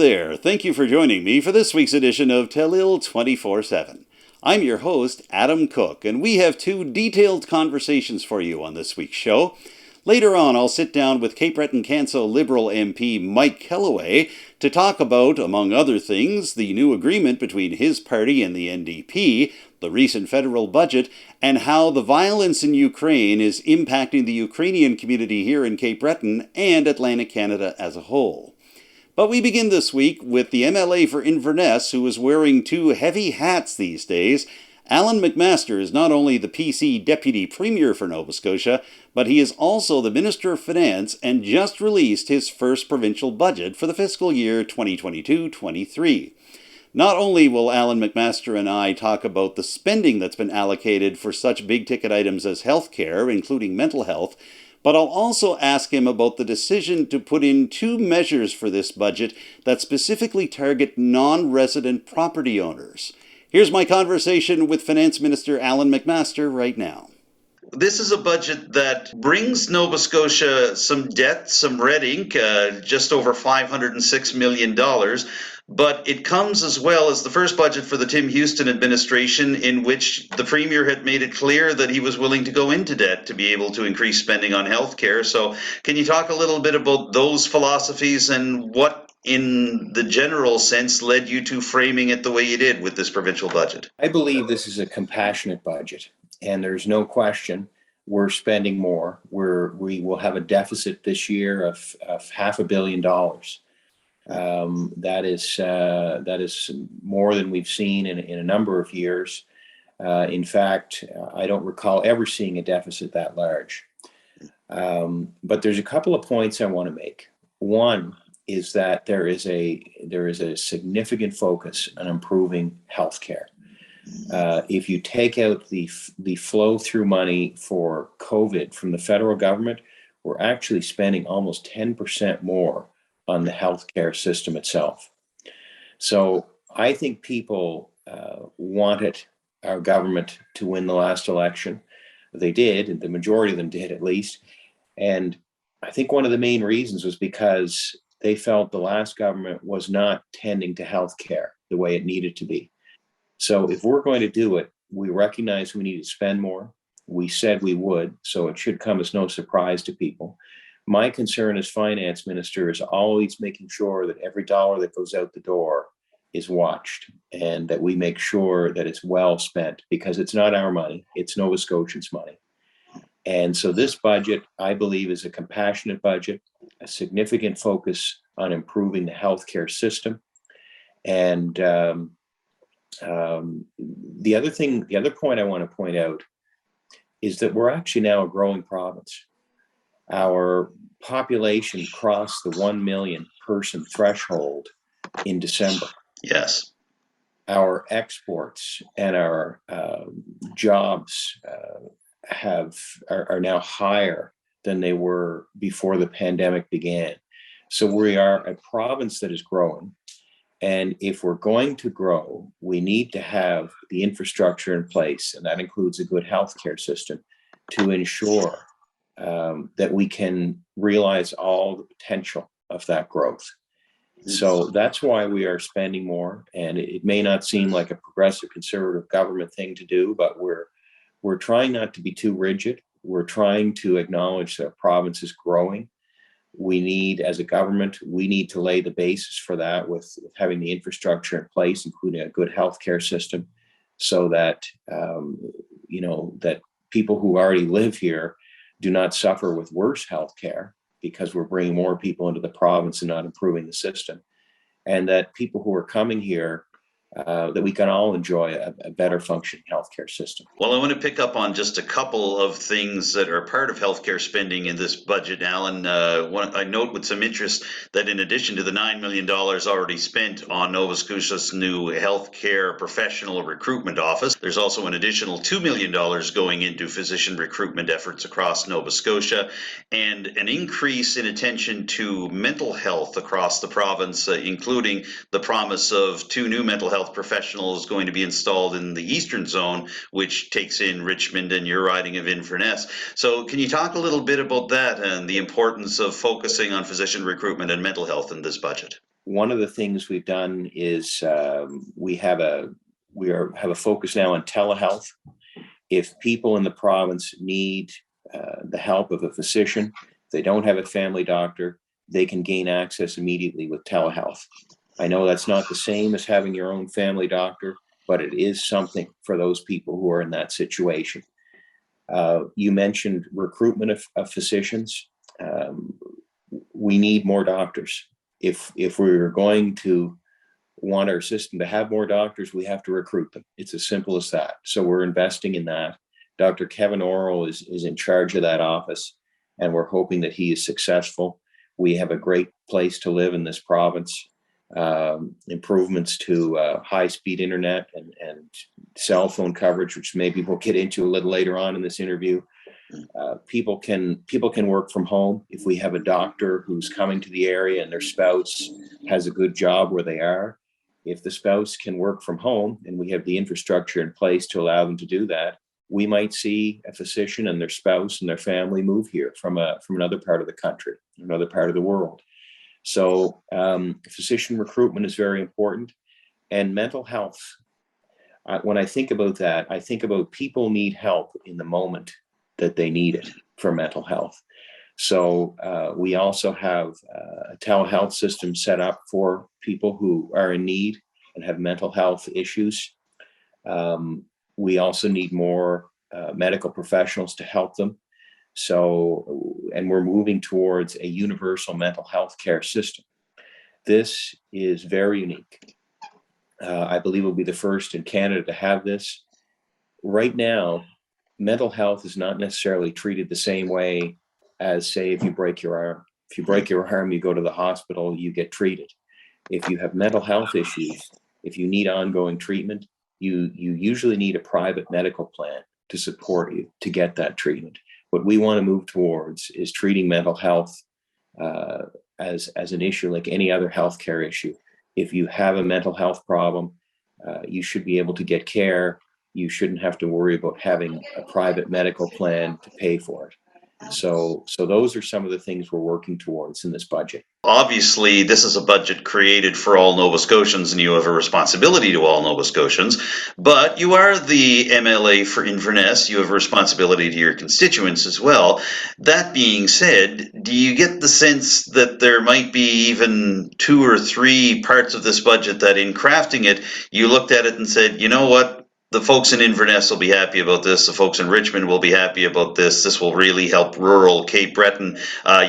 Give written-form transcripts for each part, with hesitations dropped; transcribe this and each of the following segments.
there. Thank you for joining me for this week's edition of Telile 24/7. I'm your host, Adam Cook, and we have two detailed conversations for you on this week's show. Later on, I'll sit down with Cape Breton-Canso Liberal MP Mike Kelloway to talk about, among other things, the new agreement between his party and the NDP, the recent federal budget, and how the violence in Ukraine is impacting the Ukrainian community here in Cape Breton and Atlantic Canada as a whole. But we begin this week with the MLA for Inverness, who is wearing two heavy hats these days. Allan MacMaster is not only the PC Deputy Premier for Nova Scotia, but he is also the Minister of Finance and just released his first provincial budget for the fiscal year 2022-23. Not only will Allan MacMaster and I talk about the spending that's been allocated for such big-ticket items as healthcare, including mental health, but I'll also ask him about the decision to put in two measures for this budget that specifically target non-resident property owners. Here's my conversation with Finance Minister Allan MacMaster right now. This is a budget that brings Nova Scotia some debt, some red ink, just over $506 million. But it comes as well as the first budget for the Tim Houston administration, in which the Premier had made it clear that he was willing to go into debt to be able to increase spending on healthcare. So can you talk a little bit about those philosophies and what, in the general sense, led you to framing it the way you did with this provincial budget? I believe this is a compassionate budget, and there's no question we're spending more. We will have a deficit this year of $500 million. That is more than we've seen in a number of years. In fact, I don't recall ever seeing a deficit that large. But there's a couple of points I want to make. One is that there is a significant focus on improving healthcare. If you take out the flow through money for COVID from the federal government, we're actually spending almost 10% more on the healthcare system itself. So I think people wanted our government to win the last election. They did, and the majority of them did at least. And I think one of the main reasons was because they felt the last government was not tending to healthcare the way it needed to be. So if we're going to do it, we recognize we need to spend more. We said we would, so it should come as no surprise to people. My concern as finance minister is always making sure that every dollar that goes out the door is watched and that we make sure that it's well spent, because it's not our money, it's Nova Scotians' money. And so this budget, I believe, is a compassionate budget, a significant focus on improving the healthcare system. And the other point I want to point out is that we're actually now a growing province. Our population crossed the 1 million person threshold in December. Yes. Our exports and our jobs are now higher than they were before the pandemic began. So we are a province that is growing. And if we're going to grow, we need to have the infrastructure in place, and that includes a good healthcare system, to ensure that we can realize all the potential of that growth. So that's why we are spending more. And it may not seem like a progressive conservative government thing to do, but we're trying not to be too rigid. We're trying to acknowledge that our province is growing. We need, as a government, we need to lay the basis for that with having the infrastructure in place, including a good healthcare system, so that that people who already live here do not suffer with worse healthcare because we're bringing more people into the province and not improving the system, and that people who are coming here, that we can all enjoy a better functioning healthcare system. Well, I want to pick up on just a couple of things that are part of healthcare spending in this budget, Alan. I note with some interest that in addition to the $9 million already spent on Nova Scotia's new healthcare professional recruitment office, there's also an additional $2 million going into physician recruitment efforts across Nova Scotia, and an increase in attention to mental health across the province, including the promise of 2 new mental health professionals going to be installed in the eastern zone, which takes in Richmond and your riding of Inverness. So can you talk a little bit about that and the importance of focusing on physician recruitment and mental health in this budget? one of the things we've done is we have a focus now on telehealth. If people in the province need the help of a physician, if they don't have a family doctor, they can gain access immediately with telehealth. I know that's not the same as having your own family doctor, but it is something for those people who are in that situation. You mentioned recruitment of physicians. We need more doctors. If we're going to want our system to have more doctors, we have to recruit them. It's as simple as that. So we're investing in that. Dr. Kevin Orrell is in charge of that office, and we're hoping that he is successful. We have a great place to live in this province. Improvements to high-speed internet and cell phone coverage, which maybe we'll get into a little later on in this interview. People can work from home. If we have a doctor who's coming to the area and their spouse has a good job where they are, if the spouse can work from home and we have the infrastructure in place to allow them to do that, we might see a physician and their spouse and their family move here from another part of the country, another part of the world. So physician recruitment is very important, and mental health. When I think about that, I think about people need help in the moment that they need it for mental health. So we also have a telehealth system set up for people who are in need and have mental health issues. We also need more medical professionals to help them. So, and we're moving towards a universal mental health care system. This is very unique. I believe we'll be the first in Canada to have this. Right now, mental health is not necessarily treated the same way as, say, if you break your arm. If you break your arm, you go to the hospital, you get treated. If you have mental health issues, if you need ongoing treatment, you usually need a private medical plan to support you to get that treatment. What we want to move towards is treating mental health as an issue like any other healthcare issue. If you have a mental health problem, you should be able to get care. You shouldn't have to worry about having a private medical plan to pay for it. So those are some of the things we're working towards in this budget. Obviously, this is a budget created for all Nova Scotians, and you have a responsibility to all Nova Scotians. But you are the MLA for Inverness. You have a responsibility to your constituents as well. That being said, do you get the sense that there might be even 2 or 3 parts of this budget that in crafting it, you looked at it and said, you know what? The folks in Inverness will be happy about this. The folks in Richmond will be happy about this. This will really help rural Cape Breton.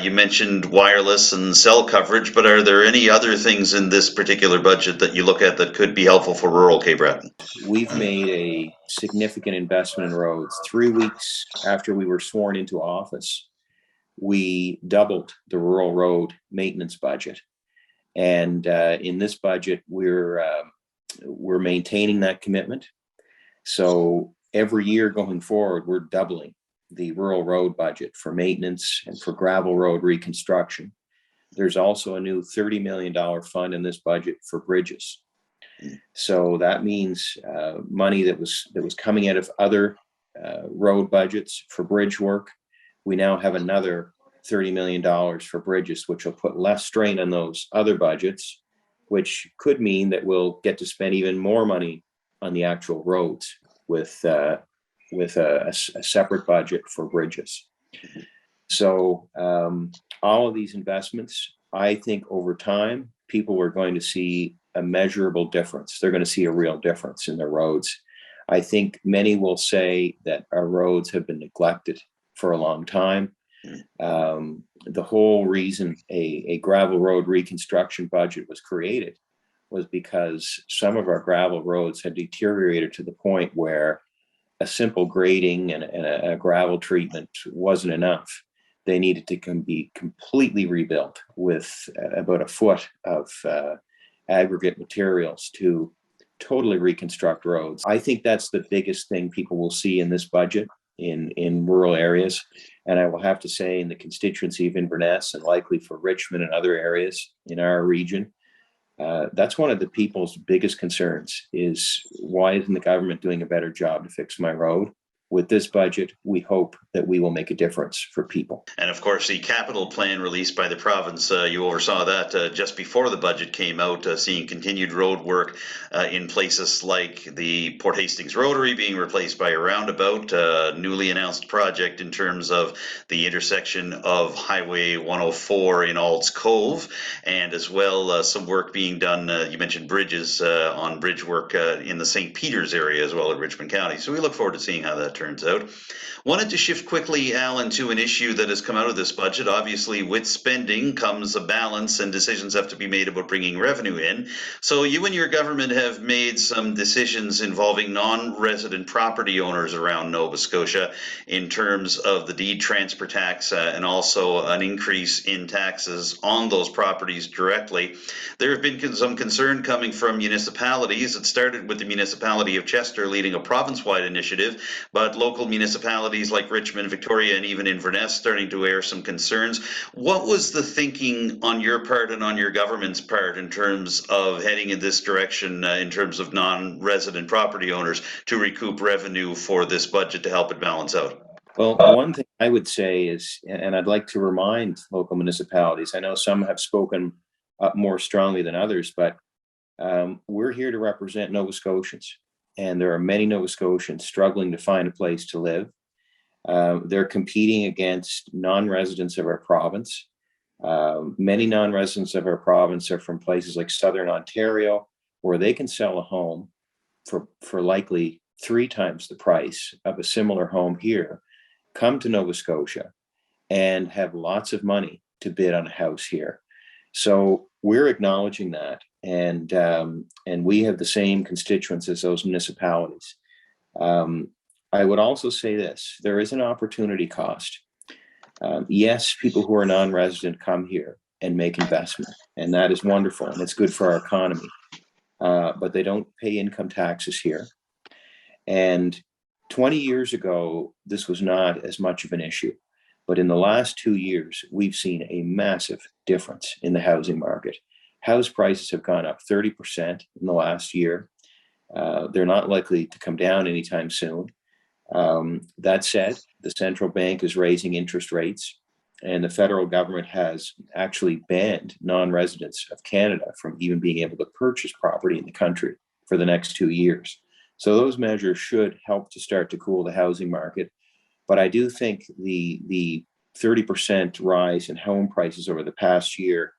You mentioned wireless and cell coverage, but are there any other things in this particular budget that you look at that could be helpful for rural Cape Breton? We've made a significant investment in roads. 3 weeks after we were sworn into office, we doubled the rural road maintenance budget. And in this budget, we're maintaining that commitment. So every year going forward, we're doubling the rural road budget for maintenance and for gravel road reconstruction. There's also a new $30 million fund in this budget for bridges. So that means money that was coming out of other road budgets for bridge work. We now have another $30 million for bridges, which will put less strain on those other budgets, which could mean that we'll get to spend even more money on the actual roads with a separate budget for bridges. So all of these investments, I think over time, people are going to see a measurable difference. They're going to see a real difference in their roads. I think many will say that our roads have been neglected for a long time. The whole reason a gravel road reconstruction budget was created was because some of our gravel roads had deteriorated to the point where a simple grading and a gravel treatment wasn't enough. They needed to be completely rebuilt with about a foot of aggregate materials to totally reconstruct roads. I think that's the biggest thing people will see in this budget in rural areas. And I will have to say in the constituency of Inverness and likely for Richmond and other areas in our region, that's one of the people's biggest concerns is why isn't the government doing a better job to fix my road? with this budget, we hope that we will make a difference for people. And of course, the capital plan released by the province, you oversaw that just before the budget came out, seeing continued road work in places like the Port Hastings Rotary being replaced by a roundabout, newly announced project in terms of the intersection of Highway 104 in Ald's Cove, and as well some work being done, you mentioned bridges, on bridge work in the St. Peter's area as well in Richmond County. So we look forward to seeing how that turns out. Wanted to shift quickly, Allan, to an issue that has come out of this budget. Obviously, with spending comes a balance, and decisions have to be made about bringing revenue in. So you and your government have made some decisions involving non-resident property owners around Nova Scotia in terms of the deed transfer tax and also an increase in taxes on those properties directly. There have been some concern coming from municipalities. It started with the municipality of Chester leading a province-wide initiative, but local municipalities like Richmond, Victoria, and even Inverness starting to air some concerns. What was the thinking on your part and on your government's part in terms of heading in this direction in terms of non-resident property owners to recoup revenue for this budget to help it balance out? Well, one thing I would say is, and I'd like to remind local municipalities, I know some have spoken more strongly than others, but we're here to represent Nova Scotians. And there are many Nova Scotians struggling to find a place to live. They're competing against non-residents of our province. Many non-residents of our province are from places like Southern Ontario, where they can sell a home for likely 3 times the price of a similar home here, come to Nova Scotia and have lots of money to bid on a house here. So we're acknowledging that, and we have the same constituents as those municipalities. I would also say this: there is an opportunity cost. Yes, people who are non-resident come here and make investment, and that is wonderful, and it's good for our economy. But they don't pay income taxes here. And 20 years ago, this was not as much of an issue. But in the last 2 years, we've seen a massive difference in the housing market. House prices have gone up 30% in the last year. They're not likely to come down anytime soon. That said, the central bank is raising interest rates, and the federal government has actually banned non-residents of Canada from even being able to purchase property in the country for the next 2 years. So those measures should help to start to cool the housing market. But I do think the 30% rise in home prices over the past year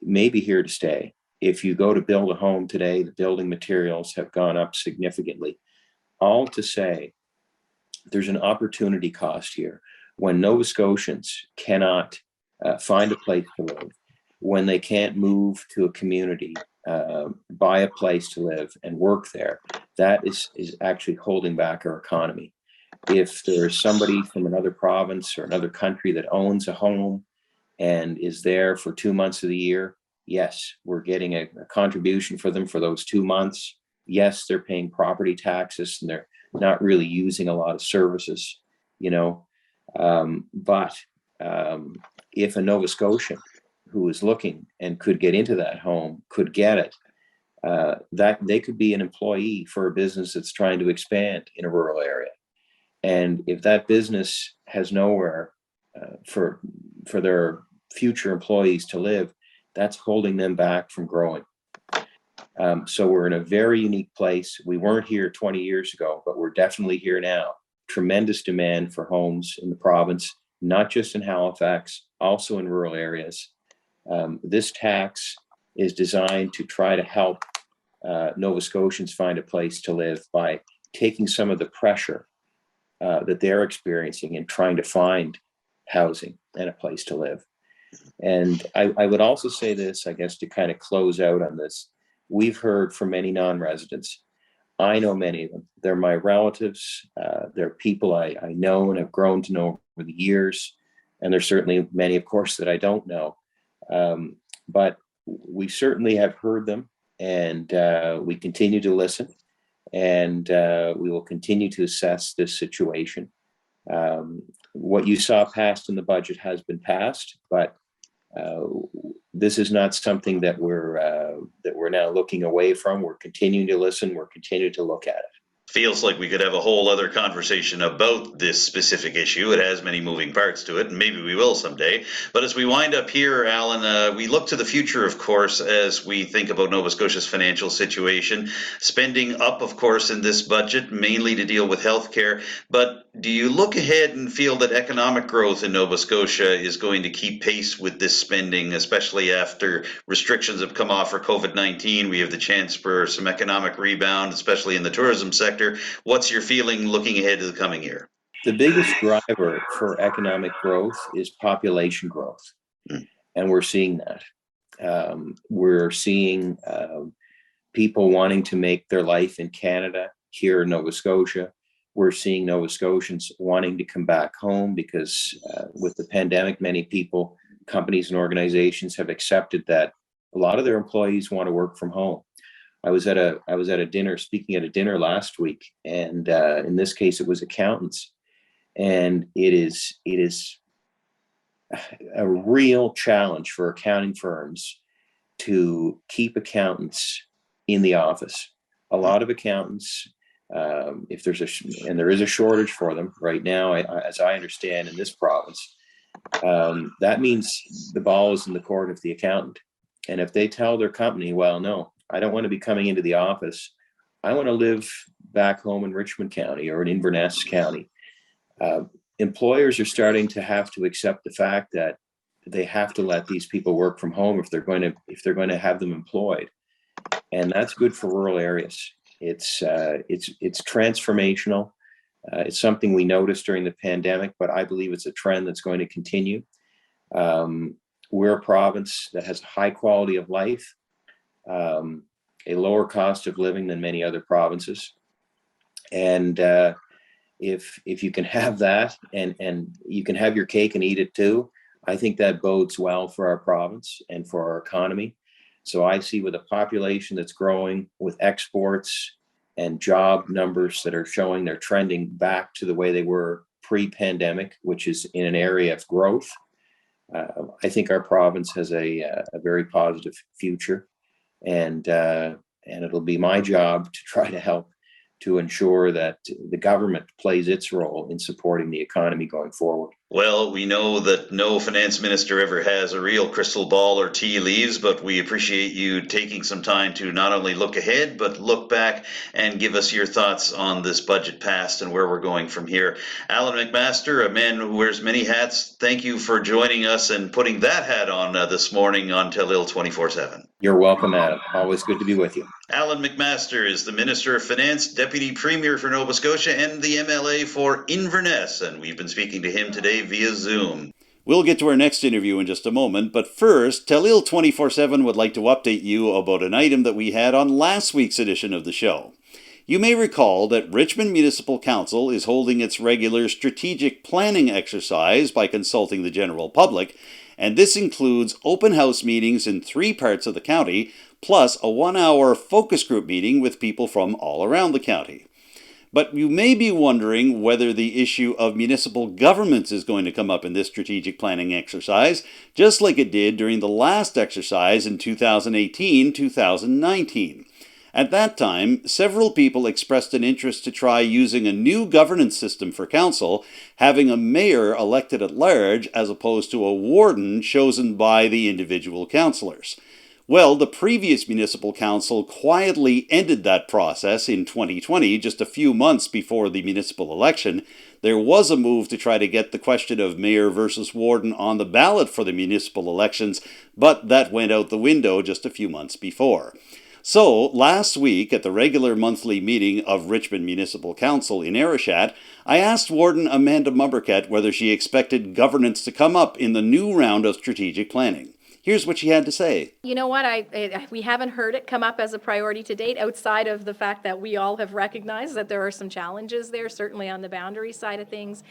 may be here to stay. If you go to build a home today, the building materials have gone up significantly. All to say, there's an opportunity cost here. When Nova Scotians cannot find a place to live, when they can't move to a community, buy a place to live and work there, that is actually holding back our economy. If there's somebody from another province or another country that owns a home and is there for 2 months of the year, yes, we're getting a contribution for them for those 2 months. Yes, they're paying property taxes and they're not really using a lot of services, you know. But if a Nova Scotian who is looking and could get into that home could get it, that they could be an employee for a business that's trying to expand in a rural area. And if that business has nowhere for their future employees to live, that's holding them back from growing. So we're in a very unique place. We weren't here 20 years ago, but we're definitely here now. Tremendous demand for homes in the province, not just in Halifax, also in rural areas. This tax is designed to try to help Nova Scotians find a place to live by taking some of the pressure that they're experiencing and trying to find housing and a place to live. And I would also say this, I guess, to kind of close out on this. We've heard from many non-residents. I know many of them. They're my relatives. They're people I know and have grown to know over the years. And there's certainly many, of course, that I don't know. But we certainly have heard them, and we continue to listen, and we will continue to assess this situation. What you saw passed in the budget has been passed, but this is not something that we're now looking away from. We're continuing to listen. We're continuing to look at it. Feels like we could have a whole other conversation about this specific issue. It has many moving parts to it, and maybe we will someday. But as we wind up here, Alan, we look to the future, of course, as we think about Nova Scotia's financial situation. Spending up, of course, in this budget, mainly to deal with healthcare. But do you look ahead and feel that economic growth in Nova Scotia is going to keep pace with this spending, especially after restrictions have come off for COVID-19? We have the chance for some economic rebound, especially in the tourism sector. What's your feeling looking ahead to the coming year? The biggest driver for economic growth is population growth, and we're seeing that. We're seeing people wanting to make their life in Canada, here in Nova Scotia. We're seeing Nova Scotians wanting to come back home because with the pandemic, many people, companies and organizations have accepted that a lot of their employees want to work from home. I was at a dinner, speaking at a dinner last week, and in this case, it was accountants, and it is a real challenge for accounting firms to keep accountants in the office. A lot of accountants, if there's there is a shortage for them right now, as I understand in this province, that means the ball is in the court of the accountant, and if they tell their company, well, no, I don't want to be coming into the office. I want to live back home in Richmond County or in Inverness County. Employers are starting to have to accept the fact that they have to let these people work from home if they're going to have them employed, and that's good for rural areas. It's transformational. It's something we noticed during the pandemic, but I believe it's a trend that's going to continue. We're a province that has a high quality of life, a lower cost of living than many other provinces, and if you can have that and you can have your cake and eat it too, I think that bodes well for our province and for our economy. So I see, with a population that's growing, with exports and job numbers that are showing they're trending back to the way they were pre-pandemic, which is in an area of growth, I think our province has a very positive future. And it'll be my job to try to help to ensure that the government plays its role in supporting the economy going forward. Well, we know that no finance minister ever has a real crystal ball or tea leaves, but we appreciate you taking some time to not only look ahead, but look back and give us your thoughts on this budget passed and where we're going from here. Allan MacMaster, a man who wears many hats, thank you for joining us and putting that hat on this morning on Telile 24/7. You're welcome, Adam. Always good to be with you. Allan MacMaster is the Minister of Finance, Deputy Premier for Nova Scotia, and the MLA for Inverness, and we've been speaking to him today via Zoom. We'll get to our next interview in just a moment, but first, Telile 24/7 would like to update you about an item that we had on last week's edition of the show. You may recall that Richmond Municipal Council is holding its regular strategic planning exercise by consulting the general public, and this includes open house meetings in 3 parts of the county, plus a 1-hour focus group meeting with people from all around the county. But you may be wondering whether the issue of municipal governments is going to come up in this strategic planning exercise, just like it did during the last exercise in 2018-2019. At that time, several people expressed an interest to try using a new governance system for council, having a mayor elected at large as opposed to a warden chosen by the individual councillors. Well, the previous municipal council quietly ended that process in 2020, just a few months before the municipal election. There was a move to try to get the question of mayor versus warden on the ballot for the municipal elections, but that went out the window just a few months before. So, last week at the regular monthly meeting of Richmond Municipal Council in Arishat, I asked Warden Amanda Mumbercat whether she expected governance to come up in the new round of strategic planning. Here's what she had to say. You know what, we haven't heard it come up as a priority to date, outside of the fact that we all have recognized that there are some challenges there, certainly on the boundary side of things.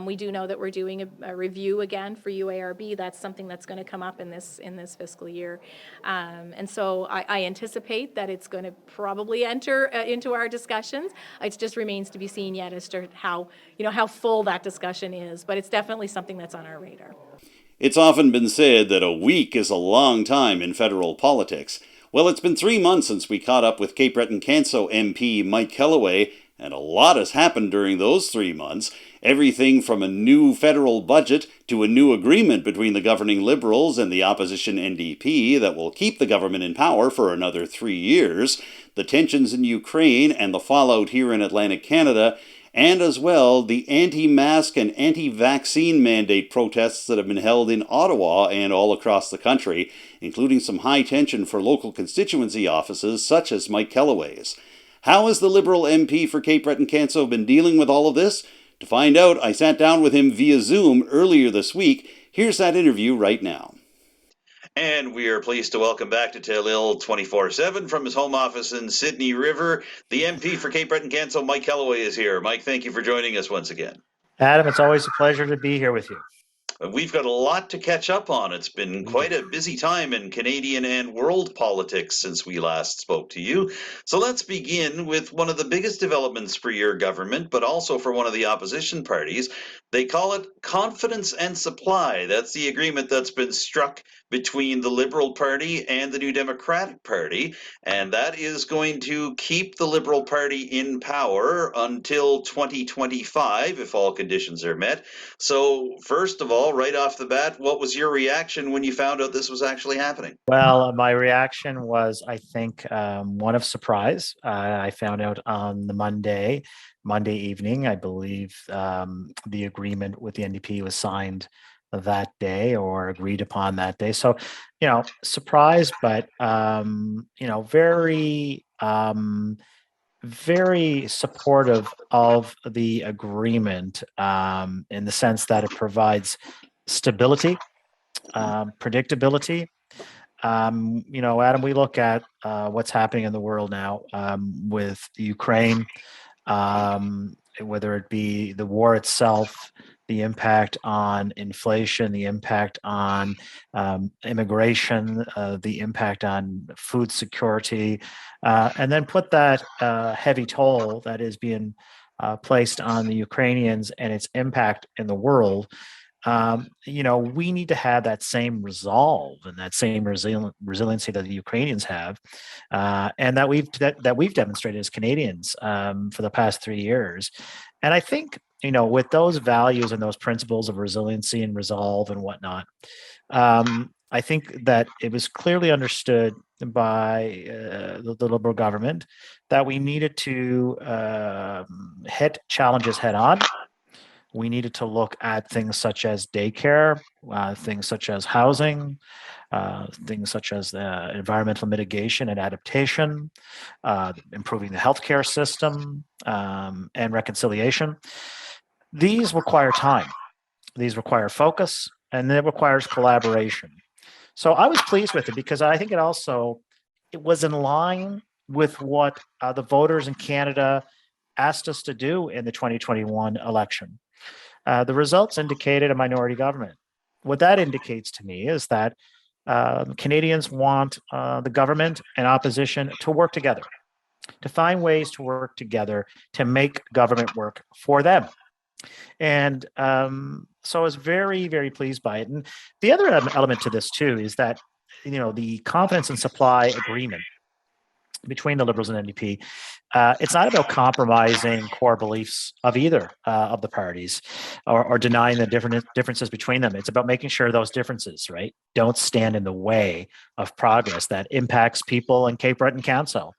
We do know that we're doing a review again for UARB. That's something that's going to come up in this fiscal year. And so I anticipate that it's going to probably enter into our discussions. It just remains to be seen yet as to how full that discussion is, but it's definitely something that's on our radar. It's often been said that a week is a long time in federal politics. Well, it's been 3 months since we caught up with Breton-Canso MP Mike Kelloway, And a lot has happened during those 3 months. Everything from a new federal budget to a new agreement between the governing Liberals and the opposition NDP that will keep the government in power for another 3 years, the tensions in Ukraine and the fallout here in Atlantic Canada, and as well the anti-mask and anti-vaccine mandate protests that have been held in Ottawa and all across the country, including some high tension for local constituency offices such as Mike Kelloway's. How has the Liberal MP for Cape Breton-Canso been dealing with all of this? To find out, I sat down with him via Zoom earlier this week. Here's that interview right now. And we are pleased to welcome back to Telile 24/7 from his home office in Sydney River. The MP for Cape Breton-Canso, Mike Kelloway, is here. Mike, thank you for joining us once again. Adam, it's always a pleasure to be here with you. We've got a lot to catch up on. It's been quite a busy time in Canadian and world politics since we last spoke to you. So let's begin with one of the biggest developments for your government, but also for one of the opposition parties. They call it confidence and supply. That's the agreement that's been struck between the Liberal Party and the New Democratic Party, and that is going to keep the Liberal Party in power until 2025 if all conditions are met. So first of all, right off the bat, what was your reaction when you found out this was actually happening? Well, my reaction was, I think, one of surprise. I found out on the Monday evening, I believe, the agreement with the NDP was signed that day or agreed upon that day. So, surprised, but, very supportive of the agreement in the sense that it provides stability, predictability. Adam, we look at what's happening in the world now with Ukraine, whether it be the war itself, the impact on inflation, the impact on immigration, the impact on food security, and then put that heavy toll that is being placed on the Ukrainians and its impact in the world. We need to have that same resolve and that same resiliency that the Ukrainians have, and that we've demonstrated as Canadians for the past 3 years. And I think, with those values and those principles of resiliency and resolve and whatnot, I think that it was clearly understood by the Liberal government that we needed to hit challenges head on. We needed to look at things such as daycare, things such as housing, things such as environmental mitigation and adaptation, improving the healthcare system, and reconciliation. These require time. These require focus, and it requires collaboration. So I was pleased with it because I think it was in line with what the voters in Canada asked us to do in the 2021 election. The results indicated a minority government. What that indicates to me is that Canadians want the government and opposition to work together, to find ways to work together to make government work for them. And so I was very, very pleased by it. And the other element to this too is that, the confidence and supply agreement between the Liberals and NDP, it's not about compromising core beliefs of either of the parties or denying the differences between them. It's about making sure those differences, right, don't stand in the way of progress that impacts people in Cape Breton-Canso.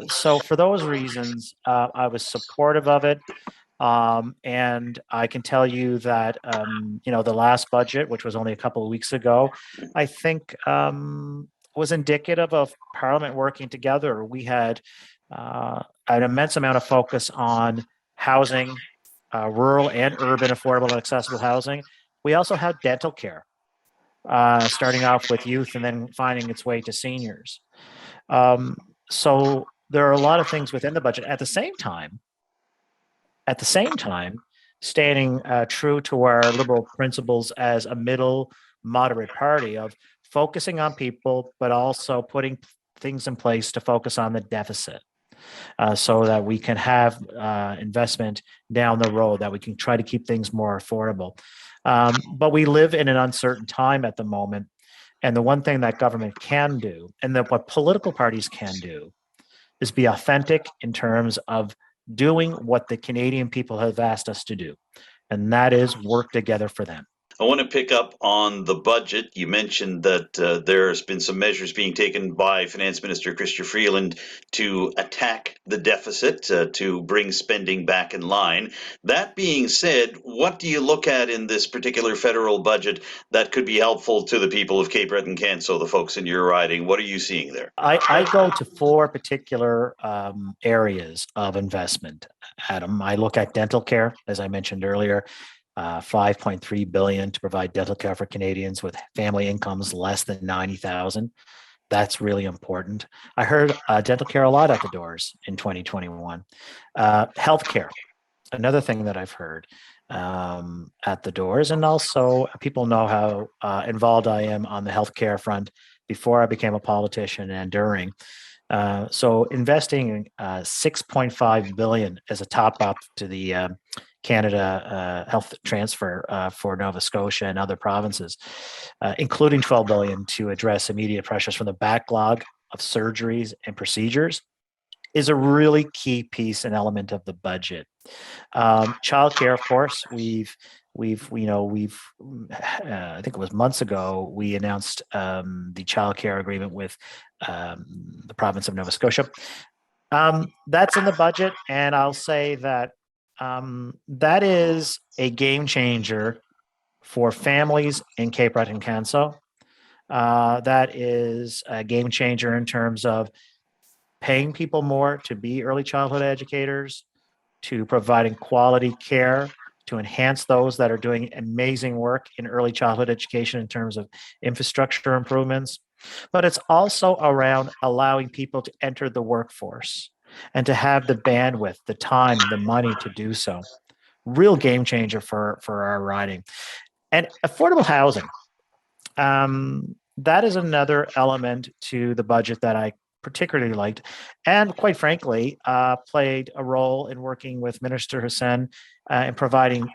So for those reasons, I was supportive of it. And I can tell you that, the last budget, which was only a couple of weeks ago, I think was indicative of Parliament working together. We had an immense amount of focus on housing, rural and urban affordable and accessible housing. We also had dental care, starting off with youth and then finding its way to seniors. So there are a lot of things within the budget. At the same time, standing true to our Liberal principles as a middle moderate party of focusing on people, but also putting things in place to focus on the deficit so that we can have investment down the road, that we can try to keep things more affordable. But we live in an uncertain time at the moment. And the one thing that government can do, and that what political parties can do, is be authentic in terms of doing what the Canadian people have asked us to do, and that is work together for them. I want to pick up on the budget. You mentioned that there's been some measures being taken by Finance Minister Chrystia Freeland to attack the deficit, to bring spending back in line. That being said, what do you look at in this particular federal budget that could be helpful to the people of Cape Breton-Canso, the folks in your riding? What are you seeing there? I go to four particular areas of investment, Adam. I look at dental care, as I mentioned earlier. 5.3 billion to provide dental care for Canadians with family incomes less than 90,000. That's really important. I heard dental care a lot at the doors in 2021. Healthcare, another thing that I've heard at the doors, and also people know how involved I am on the healthcare front before I became a politician and during. So investing 6.5 billion as a top up to the Canada health transfer for Nova Scotia and other provinces, including 12 billion to address immediate pressures from the backlog of surgeries and procedures, is a really key piece and element of the budget. Childcare, of course, we've I think it was months ago, we announced the childcare agreement with the province of Nova Scotia. That's in the budget, and I'll say that that is a game changer for families in Cape Breton-Canso. That is a game changer in terms of paying people more to be early childhood educators, to providing quality care, to enhance those that are doing amazing work in early childhood education in terms of infrastructure improvements. But it's also around allowing people to enter the workforce and to have the bandwidth, the time, the money to do so. Real game changer for our riding. And affordable housing. That is another element to the budget that I particularly liked, and quite frankly, played a role in working with Minister Hussain and providing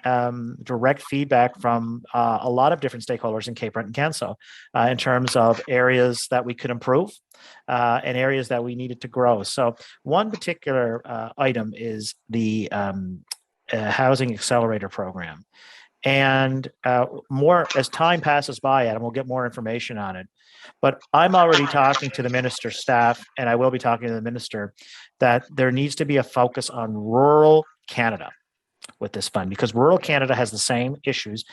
direct feedback from a lot of different stakeholders in Cape Breton-Canso in terms of areas that we could improve and areas that we needed to grow. So one particular item is the Housing Accelerator Program. And more as time passes by, Adam, we'll get more information on it. But I'm already talking to the minister's staff, and I will be talking to the minister, that there needs to be a focus on rural Canada with this fund, because rural Canada has the same issues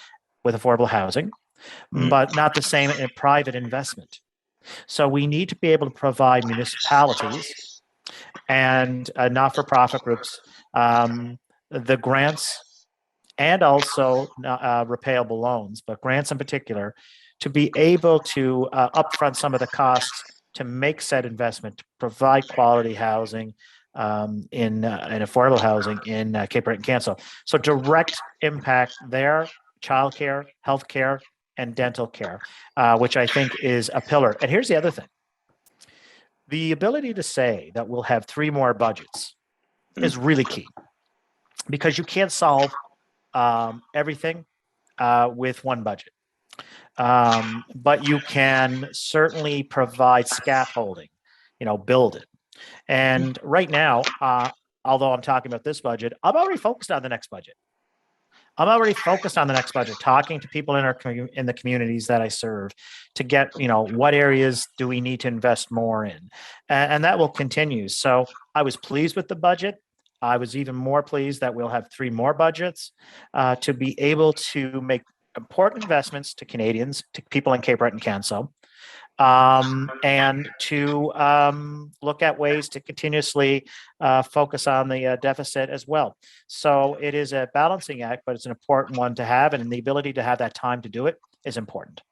with affordable housing, but not the same in private investment. So we need to be able to provide municipalities and not-for-profit groups the grants and also repayable loans, but grants in particular, to be able to upfront some of the costs to make said investment, to provide quality housing in affordable housing in Cape Breton-Canso. So direct impact there, childcare, healthcare, and dental care, which I think is a pillar. And here's the other thing. The ability to say that we'll have 3 more budgets is really key, because you can't solve everything with one budget. But you can certainly provide scaffolding, build it. And right now, although I'm talking about this budget, I'm already focused on the next budget. Talking to people in the communities that I serve to get, what areas do we need to invest more in? And that will continue. So I was pleased with the budget. I was even more pleased that we'll have 3 more budgets to be able to make important investments to Canadians, to people in Cape Breton-Canso, and to look at ways to continuously focus on the deficit as well. So it is a balancing act, but it's an important one to have, and the ability to have that time to do it is important.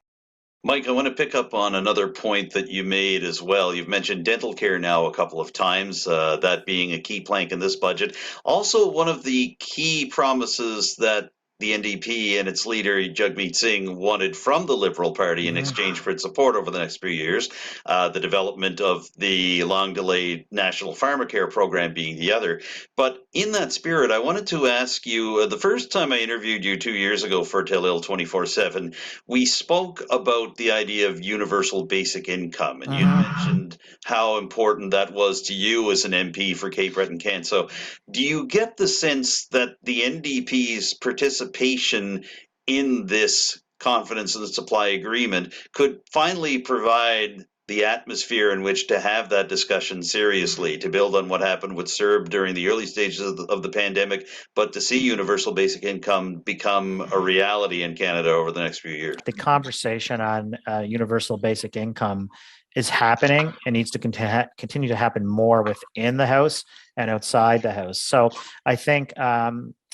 Mike, I want to pick up on another point that you made as well. You've mentioned dental care now a couple of times, that being a key plank in this budget. Also, one of the key promises that the NDP and its leader, Jagmeet Singh, wanted from the Liberal Party in exchange for its support over the next few years, the development of the long-delayed National Pharmacare program being the other. But in that spirit, I wanted to ask you, the first time I interviewed you 2 years ago for Telile 24/7, we spoke about the idea of universal basic income, and you mentioned how important that was to you as an MP for Cape Breton-Canso. Do you get the sense that the NDP's participation in this confidence in the supply agreement could finally provide the atmosphere in which to have that discussion seriously, to build on what happened with CERB during the early stages of the pandemic, but to see universal basic income become a reality in Canada over the next few years? The conversation on universal basic income is happening and needs to continue to happen more within the House and outside the House. So I think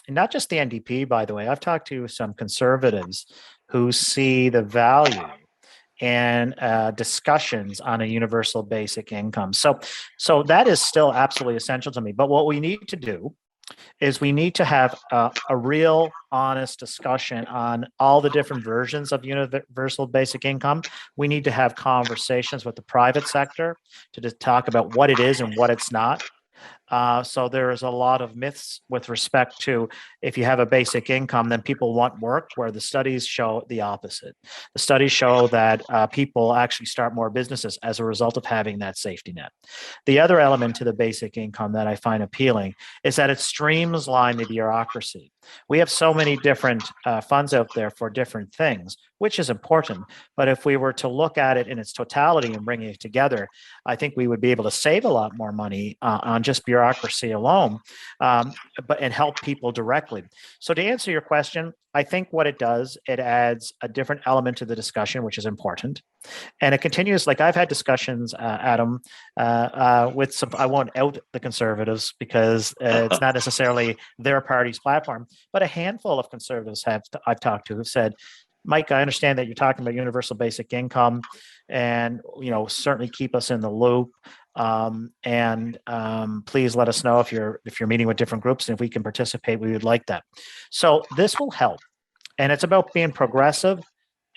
not just the NDP, by the way, I've talked to some Conservatives who see the value and discussions on a universal basic income. So that is still absolutely essential to me. But what we need to do is we need to have a real honest discussion on all the different versions of universal basic income. We need to have conversations with the private sector to just talk about what it is and what it's not. So there is a lot of myths with respect to if you have a basic income, then people want work, where the studies show the opposite. The studies show that people actually start more businesses as a result of having that safety net. The other element to the basic income that I find appealing is that it streamlines the bureaucracy. We have so many different funds out there for different things, which is important. But if we were to look at it in its totality and bring it together, I think we would be able to save a lot more money on just bureaucracy alone, and help people directly. So to answer your question, I think what it does, it adds a different element to the discussion, which is important. And it continues, like I've had discussions, Adam, with some, I won't out the Conservatives because it's not necessarily their party's platform, but a handful of Conservatives I've talked to have said, Mike, I understand that you're talking about universal basic income, and certainly keep us in the loop. Please let us know if you're meeting with different groups, and if we can participate, we would like that. So this will help, and it's about being progressive.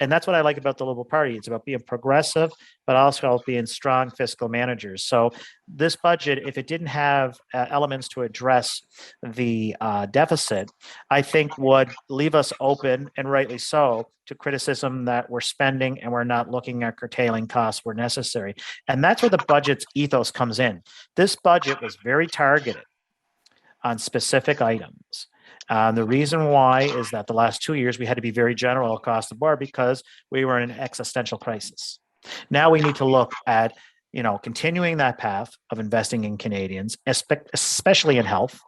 And that's what I like about the Liberal Party. It's about being progressive, but also being strong fiscal managers. So this budget, if it didn't have elements to address the deficit, I think would leave us open, and rightly so, to criticism that we're spending and we're not looking at curtailing costs where necessary. And that's where the budget's ethos comes in. This budget was very targeted on specific items. The reason why is that the last 2 years we had to be very general across the board because we were in an existential crisis. Now we need to look at, continuing that path of investing in Canadians, especially in health,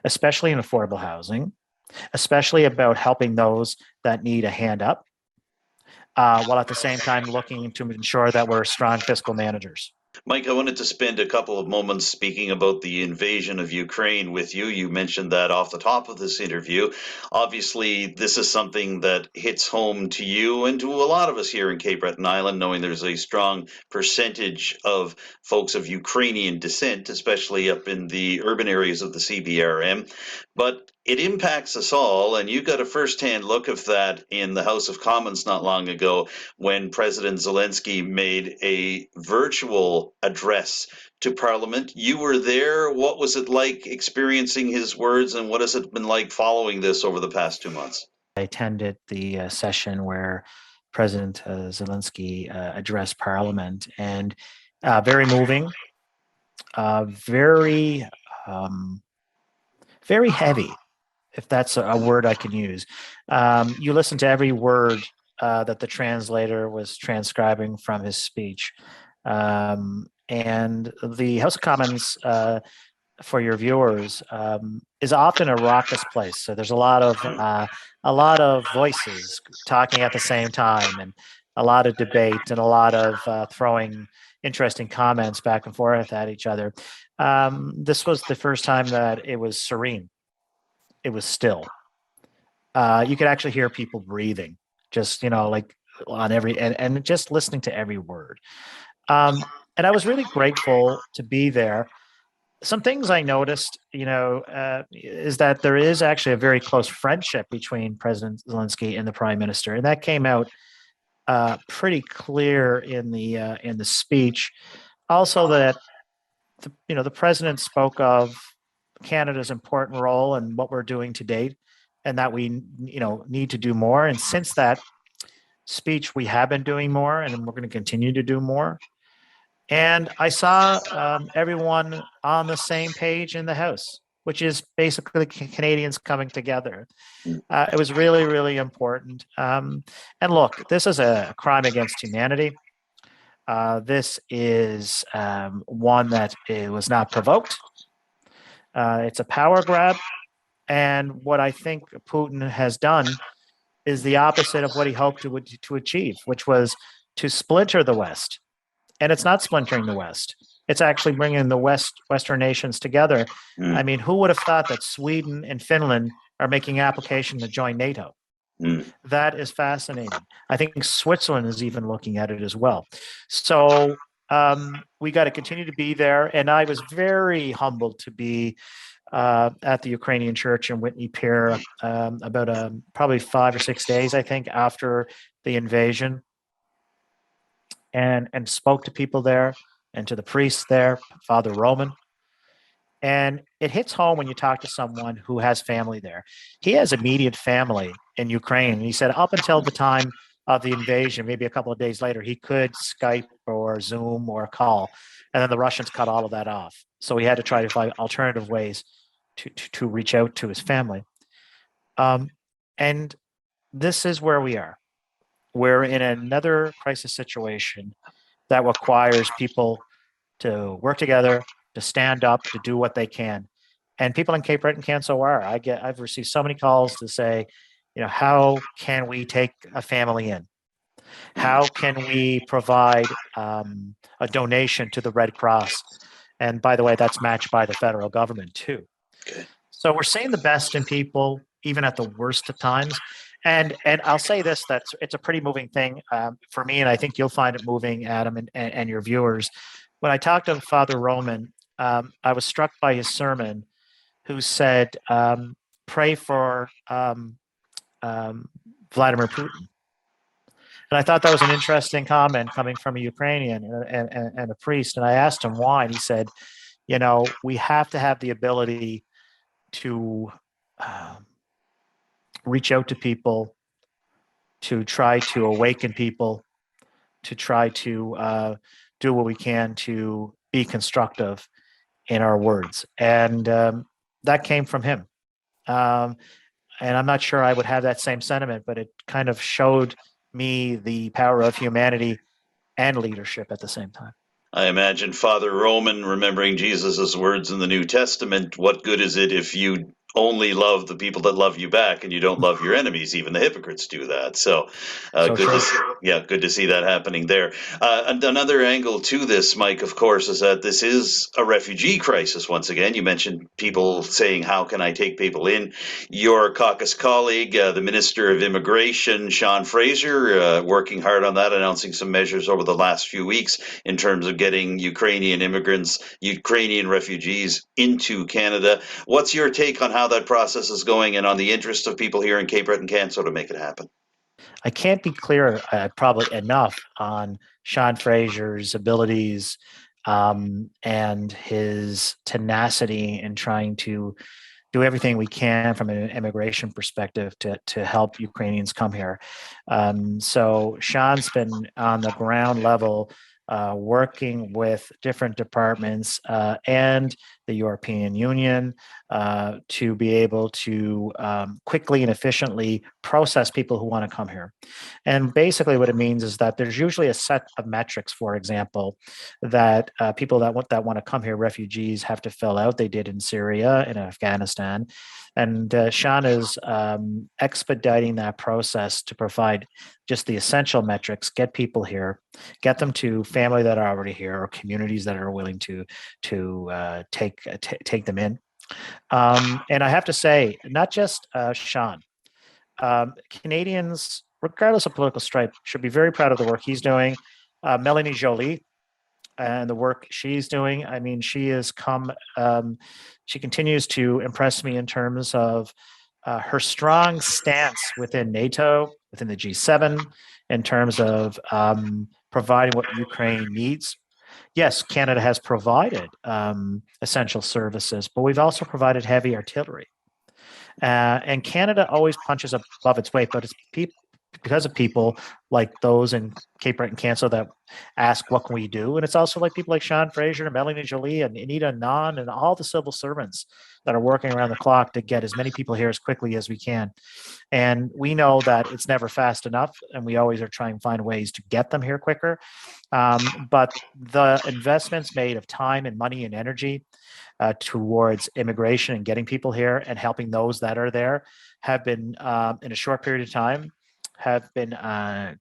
especially in affordable housing, especially about helping those that need a hand up, while at the same time looking to ensure that we're strong fiscal managers. Mike, I wanted to spend a couple of moments speaking about the invasion of Ukraine with you. You mentioned that off the top of this interview. Obviously, this is something that hits home to you and to a lot of us here in Cape Breton Island, knowing there's a strong percentage of folks of Ukrainian descent, especially up in the urban areas of the CBRM. But it impacts us all, and you got a firsthand look of that in the House of Commons not long ago when President Zelensky made a virtual address to Parliament. You were there. What was it like experiencing his words, and what has it been like following this over the past 2 months? I attended the session where President Zelensky addressed Parliament, and very moving, very heavy, if that's a word I can use. You listen to every word that the translator was transcribing from his speech. And the House of Commons, for your viewers, is often a raucous place. So there's a lot of voices talking at the same time, and a lot of debate, and a lot of throwing interesting comments back and forth at each other. This was the first time that it was serene. It was still. You could actually hear people breathing, just like on every and just listening to every word. And I was really grateful to be there. some things I noticed, is that there is actually a very close friendship between President Zelensky and the Prime Minister, and that came out pretty clear in the speech. Also, that the president spoke of Canada's important role and what we're doing to date, and that we need to do more. And since that speech, we have been doing more, and we're going to continue to do more. And I saw everyone on the same page in the House, which is basically Canadians coming together. It was really, really important. And look, this is a crime against humanity. This is one that it was not provoked. It's a power grab. And what I think Putin has done is the opposite of what he hoped to achieve, which was to splinter the West. And it's not splintering the West. It's actually bringing the Western nations together. I mean, who would have thought that Sweden and Finland are making application to join NATO? That is fascinating. I think Switzerland is even looking at it as well. So we got to continue to be there. And I was very humbled to be at the Ukrainian church in Whitney Pier about probably 5 or 6 days, I think, after the invasion. And spoke to people there and to the priests there, Father Roman. And it hits home when you talk to someone who has family there. He has immediate family in Ukraine. And he said up until the time of the invasion, maybe a couple of days later, he could Skype or Zoom or call. And then the Russians cut all of that off. So he had to try to find alternative ways to reach out to his family. And this is where we are. We're in another crisis situation that requires people to work together, to stand up, to do what they can. And people in Cape Breton-Canso are. I've received so many calls to say, how can we take a family in? How can we provide a donation to the Red Cross? And by the way, that's matched by the federal government too. Okay. So we're seeing the best in people, even at the worst of times. And I'll say this, that it's a pretty moving thing for me, and I think you'll find it moving, Adam, and your viewers. When I talked to Father Roman, I was struck by his sermon, who said, pray for Vladimir Putin. And I thought that was an interesting comment coming from a Ukrainian and a priest. And I asked him why, and he said, we have to have the ability to reach out to people, to try to awaken people, to try to do what we can to be constructive in our words. And that came from him. And I'm not sure I would have that same sentiment, but it kind of showed me the power of humanity and leadership at the same time. I imagine Father Roman remembering Jesus's words in the New Testament, what good is it if you only love the people that love you back and you don't love your enemies? Even the hypocrites do that. So, good to see that happening there. And another angle to this, Mike, of course, is that this is a refugee crisis. Once again, you mentioned people saying, how can I take people in? Your caucus colleague, the Minister of Immigration, Sean Fraser, working hard on that, announcing some measures over the last few weeks in terms of getting Ukrainian immigrants, Ukrainian refugees into Canada. What's your take on how that process is going and on the interest of people here in Cape Breton-Canso to make it happen? I can't be clear probably enough on Sean Fraser's abilities and his tenacity in trying to do everything we can from an immigration perspective to help Ukrainians come here. So Sean's been on the ground level working with different departments and the European Union to be able to quickly and efficiently process people who want to come here. And basically what it means is that there's usually a set of metrics, for example, that people that want to come here, refugees, have to fill out. They did in Syria and Afghanistan. And Sean is expediting that process to provide just the essential metrics, get people here, get them to family that are already here or communities that are willing to take them in. And I have to say, not just Sean, Canadians, regardless of political stripe, should be very proud of the work he's doing. Melanie Joly and the work she's doing. I mean, she continues to impress me in terms of her strong stance within NATO, within the G7, in terms of providing what Ukraine needs. Yes, Canada has provided essential services, but we've also provided heavy artillery. And Canada always punches above its weight, but it's because of people like those in Cape Breton-Canso that ask, what can we do? And it's also like people like Sean Fraser and Melanie Jolie and Anita Anand and all the civil servants that are working around the clock to get as many people here as quickly as we can. And we know that it's never fast enough, and we always are trying to find ways to get them here quicker. But the investments made of time and money and energy towards immigration and getting people here and helping those that are there have been, in a short period of time, have been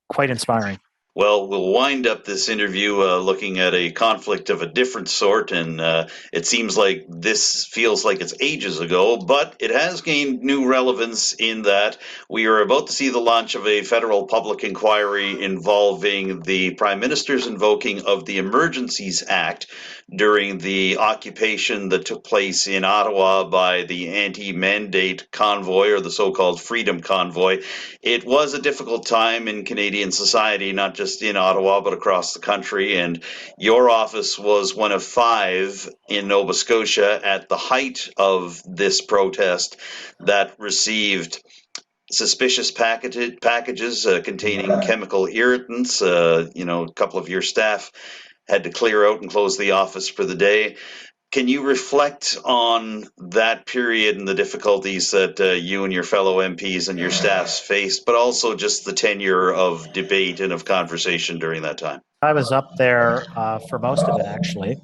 quite inspiring. Well, we'll wind up this interview looking at a conflict of a different sort, and it seems like this feels like it's ages ago, but it has gained new relevance in that we are about to see the launch of a federal public inquiry involving the Prime Minister's invoking of the Emergencies Act during the occupation that took place in Ottawa by the anti-mandate convoy, or the so-called Freedom Convoy. It was a difficult time in Canadian society, not just in Ottawa, but across the country. And your office was one of 5 in Nova Scotia at the height of this protest that received suspicious packages containing chemical irritants. A couple of your staff had to clear out and close the office for the day. Can you reflect on that period and the difficulties that you and your fellow MPs and your staffs faced, but also just the tenure of debate and of conversation during that time? I was up there for most of it, actually.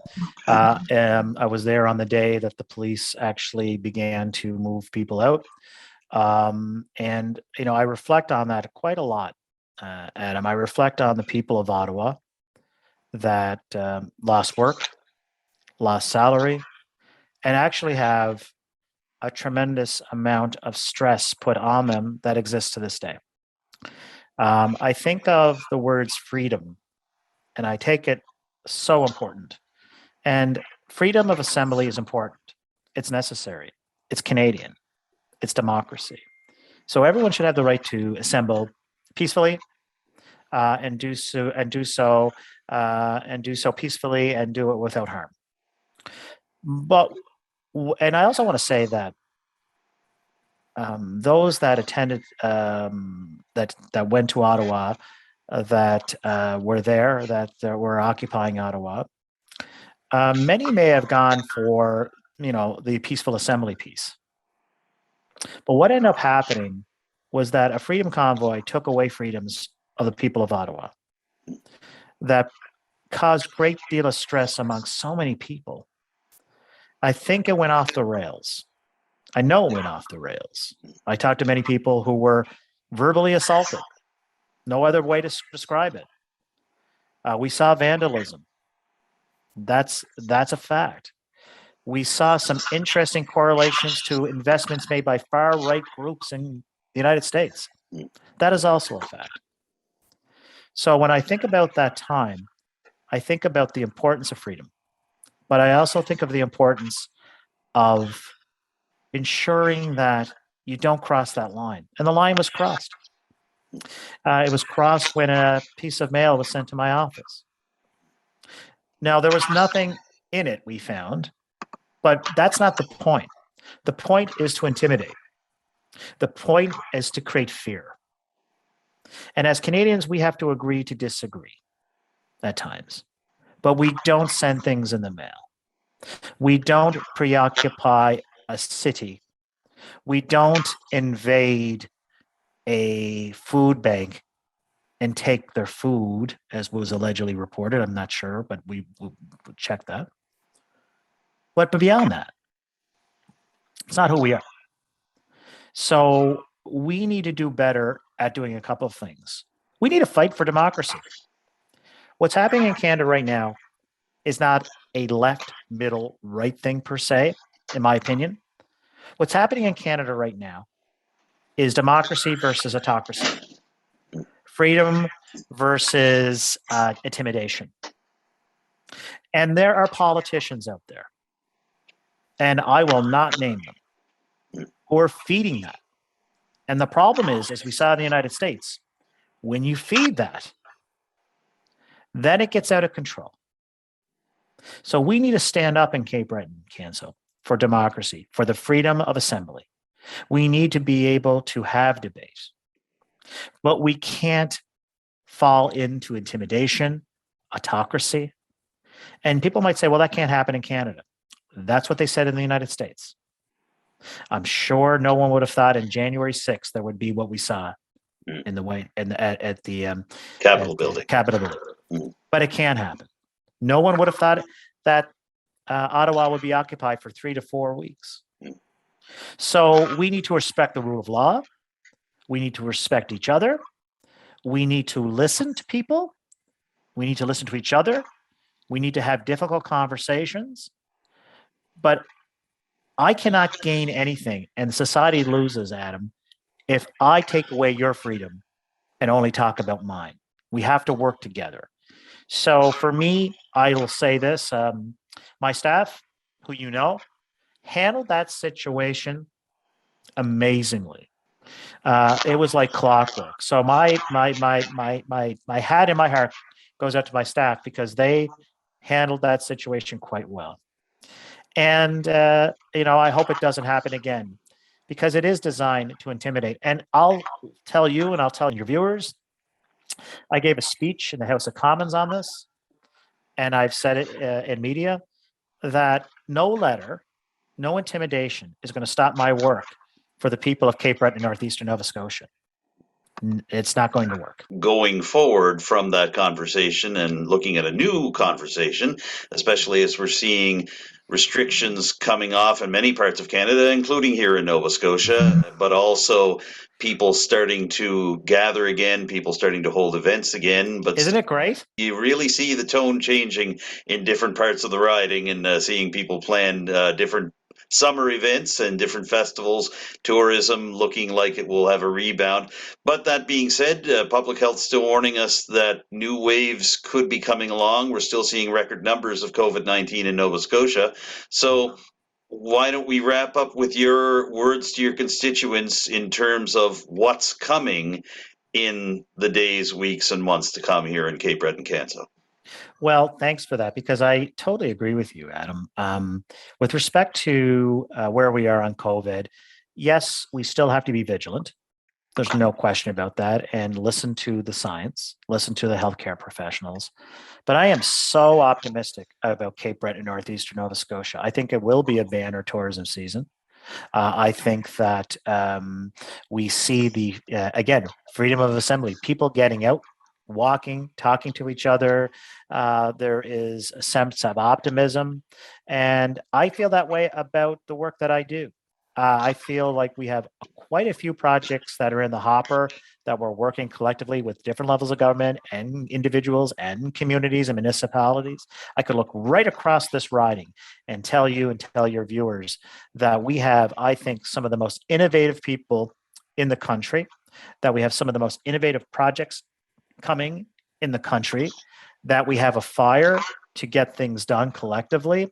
I was there on the day that the police actually began to move people out. And, I reflect on that quite a lot, Adam. I reflect on the people of Ottawa that lost work, lost salary, and actually have a tremendous amount of stress put on them that exists to this day. I think of the words freedom, and I take it so important. And freedom of assembly is important. It's necessary. It's Canadian. It's democracy. So everyone should have the right to assemble peacefully and do so peacefully and do it without harm. And I also want to say that those that attended, that went to Ottawa, that were there, that were occupying Ottawa, many may have gone for the peaceful assembly piece. But what ended up happening was that a freedom convoy took away freedoms of the people of Ottawa. That caused a great deal of stress among so many people. I think it went off the rails. I know it went off the rails. I talked to many people who were verbally assaulted. No other way to describe it. We saw vandalism. That's a fact. We saw some interesting correlations to investments made by far-right groups in the United States. That is also a fact. So when I think about that time, I think about the importance of freedom, but I also think of the importance of ensuring that you don't cross that line. And the line was crossed. It was crossed when a piece of mail was sent to my office. Now, there was nothing in it, we found, but that's not the point. The point is to intimidate. The point is to create fear. And as Canadians, we have to agree to disagree at times, but we don't send things in the mail. We don't preoccupy a city. We don't invade a food bank and take their food, as was allegedly reported. I'm not sure, but we will check that. But beyond that, it's not who we are. So we need to do better at doing a couple of things. We need to fight for democracy. What's happening in Canada right now is not a left, middle, right thing per se, in my opinion. What's happening in Canada right now is democracy versus autocracy, freedom versus intimidation. And there are politicians out there, and I will not name them, who are feeding that. And the problem is, as we saw in the United States, when you feed that, then it gets out of control. So we need to stand up in Cape Breton-Canso for democracy, for the freedom of assembly. We need to be able to have debate, but we can't fall into intimidation, autocracy. And people might say, well, that can't happen in Canada. That's what they said in the United States. I'm sure no one would have thought in January 6th there would be what we saw in the way at the Capitol building. Capitol building. But it can happen. No one would have thought that Ottawa would be occupied for 3 to 4 weeks. So we need to respect the rule of law. We need to respect each other. We need to listen to people. We need to listen to each other. We need to have difficult conversations. But I cannot gain anything, and society loses, Adam, if I take away your freedom and only talk about mine. We have to work together. So for me, I will say this, my staff, who you know, handled that situation amazingly. It was like clockwork. So my hat in my heart goes out to my staff because they handled that situation quite well. And, I hope it doesn't happen again because it is designed to intimidate. And I'll tell you, and I'll tell your viewers, I gave a speech in the House of Commons on this, and I've said it in media, that no letter, no intimidation is going to stop my work for the people of Cape Breton and northeastern Nova Scotia. It's not going to work. Going forward from that conversation and looking at a new conversation, especially as we're seeing restrictions coming off in many parts of Canada, including here in Nova Scotia, but also people starting to gather again, people starting to hold events again. But isn't it great? You really see the tone changing in different parts of the riding and seeing people plan different summer events and different festivals, tourism looking like it will have a rebound. But that being said, public health still warning us that new waves could be coming along. We're still seeing record numbers of COVID-19 in Nova Scotia. So why don't we wrap up with your words to your constituents in terms of what's coming in the days, weeks, and months to come here in Cape Breton-Canso? Well, thanks for that, because I totally agree with you, Adam. With respect to where we are on COVID, yes, we still have to be vigilant. There's no question about that, and listen to the science, listen to the healthcare professionals. But I am so optimistic about Cape Breton and northeastern Nova Scotia. I think it will be a banner tourism season. I think that we see the, again, freedom of assembly, people getting out, walking, talking to each other. There is a sense of optimism. And I feel that way about the work that I do. I feel like we have quite a few projects that are in the hopper that we're working collectively with different levels of government and individuals and communities and municipalities. I could look right across this riding and tell you and tell your viewers that we have, I think, some of the most innovative people in the country, that we have some of the most innovative projects coming in the country, that we have a fire to get things done collectively.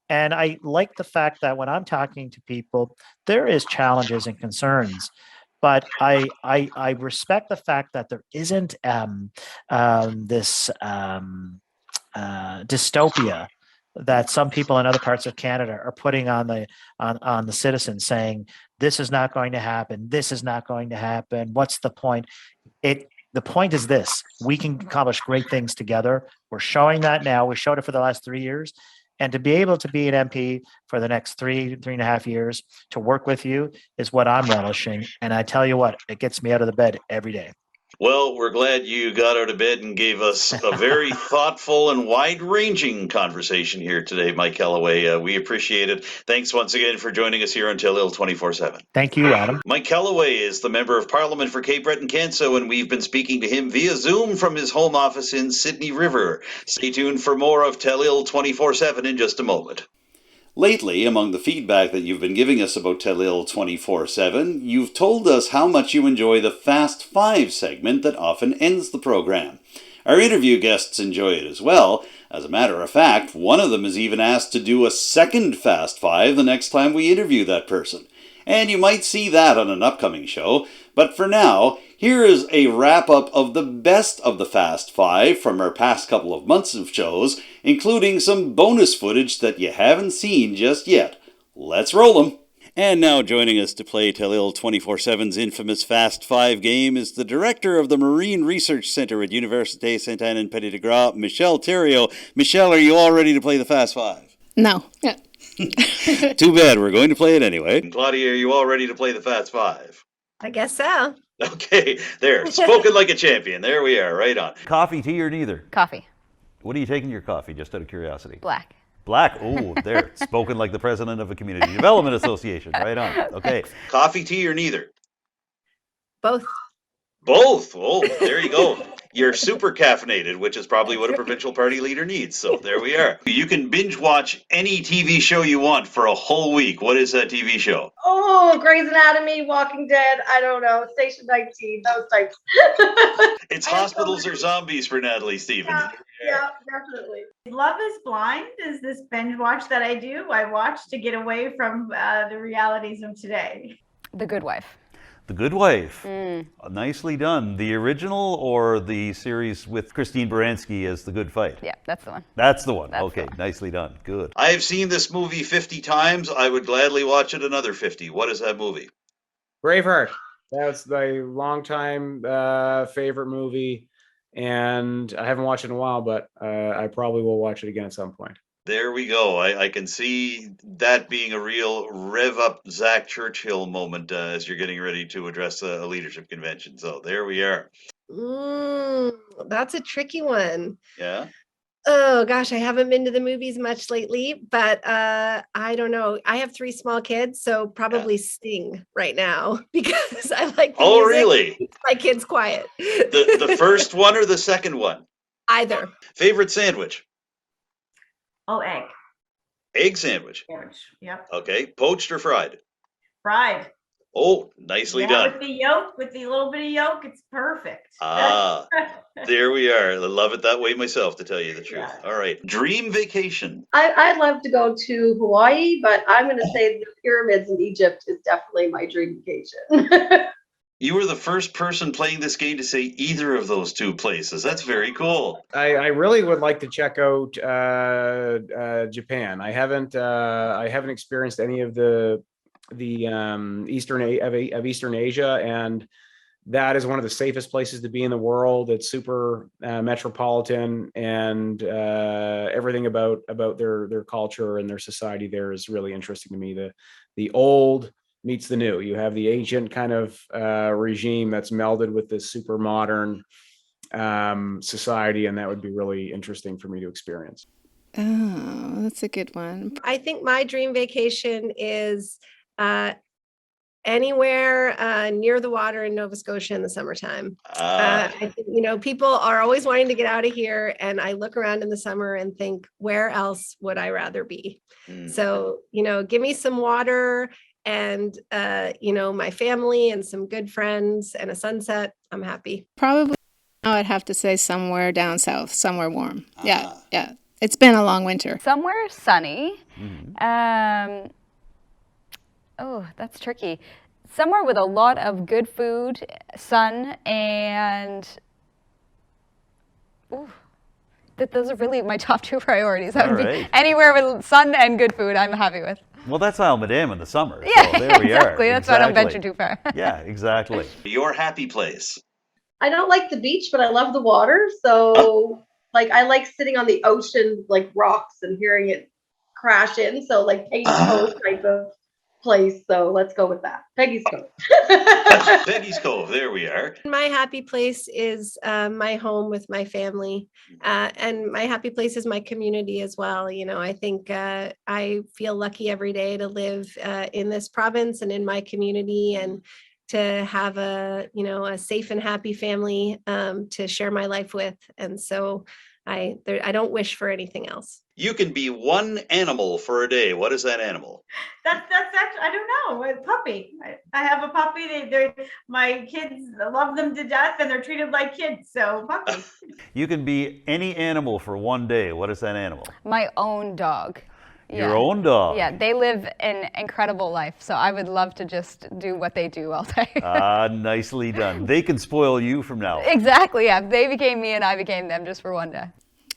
And I like the fact that when I'm talking to people, there is challenges and concerns, but I respect the fact that there isn't this dystopia that some people in other parts of Canada are putting on the citizens, saying this is not going to happen, this is not going to happen. What's the point? The point is this: we can accomplish great things together. We're showing that now. We showed it for the last 3 years. And to be able to be an MP for the next 3.5 years, to work with you is what I'm relishing. And I tell you what, it gets me out of the bed every day. Well, we're glad you got out of bed and gave us a very thoughtful and wide-ranging conversation here today, Mike Kelloway. We appreciate it. Thanks once again for joining us here on Telile 24/7. Thank you, Adam. Mike Kelloway is the Member of Parliament for Cape Breton-Canso, and we've been speaking to him via Zoom from his home office in Sydney River. Stay tuned for more of Telile 24/7 in just a moment. Lately, among the feedback that you've been giving us about Telile 24/7, you've told us how much you enjoy the Fast Five segment that often ends the program. Our interview guests enjoy it as well. As a matter of fact, one of them is even asked to do a second Fast Five the next time we interview that person. And you might see that on an upcoming show. But for now, here is a wrap-up of the best of the Fast Five from our past couple of months of shows, including some bonus footage that you haven't seen just yet. Let's roll them. And now joining us to play Telile 24/7's infamous Fast Five game is the director of the Marine Research Centre at Université Sainte-Anne-Petit-de-Gras, Michelle Thériault. Michelle, are you all ready to play the Fast Five? No. Yeah. Too bad, we're going to play it anyway. Claudia, are you all ready to play the Fast Five? I guess so. Okay, there. Spoken like a champion. There we are, right on. Coffee, tea, or neither? Coffee. What are you taking in your coffee, just out of curiosity? Black. Black. Oh, there. Spoken like the president of a community development association. Right on. Okay. Coffee, tea, or neither? Both. Both. Oh, there you go. You're super caffeinated, which is probably what a provincial party leader needs. So there we are. You can binge watch any TV show you want for a whole week. What is that TV show? Oh, Grey's Anatomy, Walking Dead, I don't know, Station 19, those types. It's hospitals or zombies for Natalie Stevens. Yeah, definitely. Love is Blind is this binge watch that I do. I watch to get away from the realities of today. The Good Wife. The Good Wife. Nicely done. The original or the series with Christine Baranski as The Good Fight? Yeah, that's the one. That's the one. That's okay, the one. Nicely done. Good. I have seen this movie 50 times. I would gladly watch it another 50. What is that movie? Braveheart. That's my longtime favorite movie, and I haven't watched it in a while, but I probably will watch it again at some point. There we go. I can see that being a real rev up Zach Churchill moment as you're getting ready to address a leadership convention. So there we are. That's a tricky one. Yeah. Oh gosh, I haven't been to the movies much lately, but I don't know. I have 3 small kids, so probably Sting right now because I like the music. Really? Keeps my kids quiet. The first one or the second one? Either. Favorite sandwich? Oh, egg. Egg sandwich. Yep. Okay. Poached or fried? Fried. Oh, nicely Yeah, done. with the yolk, with the little bit of yolk, it's perfect. Ah, there we are. I love it that way myself, to tell you the truth. Yeah. All right. Dream vacation. I'd love to go to Hawaii, but I'm going to say the pyramids in Egypt is definitely my dream vacation. You were the first person playing this game to say either of those two places. That's very cool. I really would like to check out Japan. I haven't experienced any of the Eastern Asia, and that is one of the safest places to be in the world. It's super metropolitan, and everything about their culture and their society there is really interesting to me. The old meets the new. You have the ancient kind of regime that's melded with this super modern society, and that would be really interesting for me to experience. Oh, that's a good one. I think my dream vacation is anywhere near the water in Nova Scotia in the summertime. I think, people are always wanting to get out of here, and I look around in the summer and think, where else would I rather be? So, give me some water and, my family and some good friends and a sunset. I'm happy. Probably I'd have to say somewhere down south, somewhere warm. Yeah. It's been a long winter. Somewhere sunny. Oh, that's tricky. Somewhere with a lot of good food, sun, and those are really my top 2 priorities. That would be anywhere with sun and good food. I'm happy with. Well, that's Isle Madame in the summer. Yeah, so there we exactly. are. That's why I don't venture too far. Yeah, exactly. Your happy place. I don't like the beach, but I love the water. So I like sitting on the ocean, like rocks, and hearing it crash in. So Peggy's Cove type of place. So let's go with that. Peggy's Cove. Peggy's Cove. There we are. My happy place is my home with my family, and my happy place is my community as well. I think I feel lucky every day to live in this province and in my community, and to have a safe and happy family to share my life with. And so I don't wish for anything else. You can be one animal for a day. What is that animal? That's actually, I don't know, a puppy. I have a puppy. They're my kids love them to death, and they're treated like kids. So puppy. You can be any animal for one day. What is that animal? My own dog. Your own dog. Yeah, they live an incredible life, so I would love to just do what they do all day. Nicely done. They can spoil you from now on. Exactly, yeah. They became me and I became them just for one day.